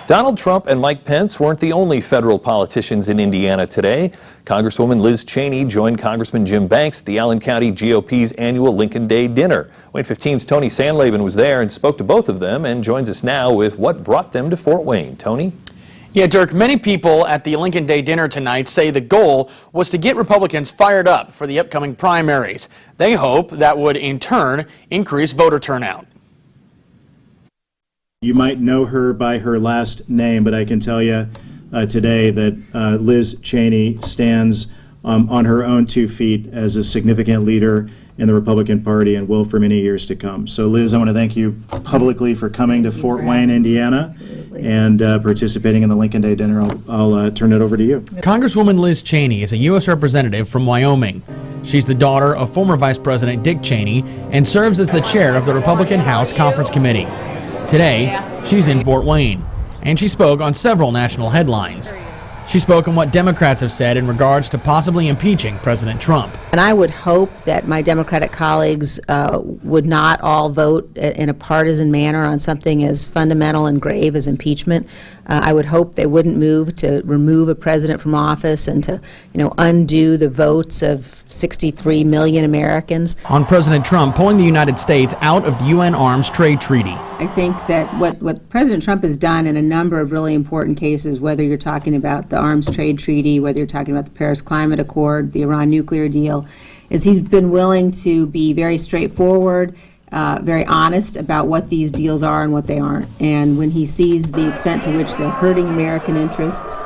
Donald Trump and Mike Pence weren't the only federal politicians in Indiana today. Congresswoman Liz Cheney joined Congressman Jim Banks at the Allen County GOP's annual Lincoln Day dinner. Wayne 15's Tony Sandlaben was there and spoke to both of them and joins us now with what brought them to Fort Wayne. Tony? Yeah, Dirk, many people at the Lincoln Day dinner tonight say the goal was to get Republicans fired up for the upcoming primaries. They hope that would, in turn, increase voter turnout. You might know her by her last name, but I can tell you today that Liz Cheney stands on her own 2 feet as a significant leader in the Republican Party and will for many years to come. So Liz, I want to thank you publicly for coming to Fort Wayne, Indiana, and participating in the Lincoln Day dinner. I'll turn it over to you. Congresswoman Liz Cheney is a U.S. representative from Wyoming. She's the daughter of former Vice President Dick Cheney and serves as the chair of the Republican House Conference Committee. Today, she's in Fort Wayne, and she spoke on several national headlines. She spoke on what Democrats have said in regards to possibly impeaching President Trump. And I would hope that my Democratic colleagues would not all vote in a partisan manner on something as fundamental and grave as impeachment. I would hope they wouldn't move to remove a president from office and to, undo the votes of 63 million Americans. On President Trump pulling the United States out of the UN Arms Trade Treaty. I think that what President Trump has done in a number of really important cases, whether you're talking about the Arms Trade Treaty, whether you're talking about the Paris Climate Accord, the Iran nuclear deal, is he's been willing to be very straightforward, very honest about what these deals are and what they aren't. And when he sees the extent to which they're hurting American interests,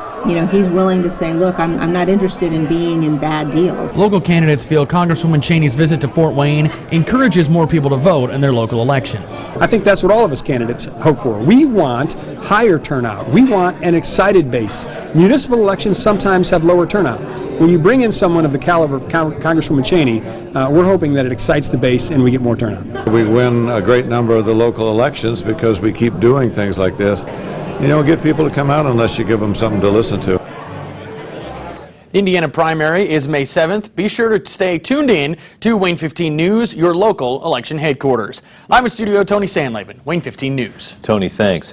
he's willing to say, look, I'm not interested in being in bad deals. Local candidates feel Congresswoman Cheney's visit to Fort Wayne encourages more people to vote in their local elections. I think that's what all of us candidates hope for. We want higher turnout. We want an excited base. Municipal elections sometimes have lower turnout. When you bring in someone of the caliber of Congresswoman Cheney, we're hoping that it excites the base and we get more turnout. We win a great number of the local elections because we keep doing things like this. You don't get people to come out unless you give them something to listen to. The Indiana primary is May 7th. Be sure to stay tuned in to Wayne 15 News, your local election headquarters. I'm in studio Tony Sandlaben, Wayne 15 News. Tony, thanks.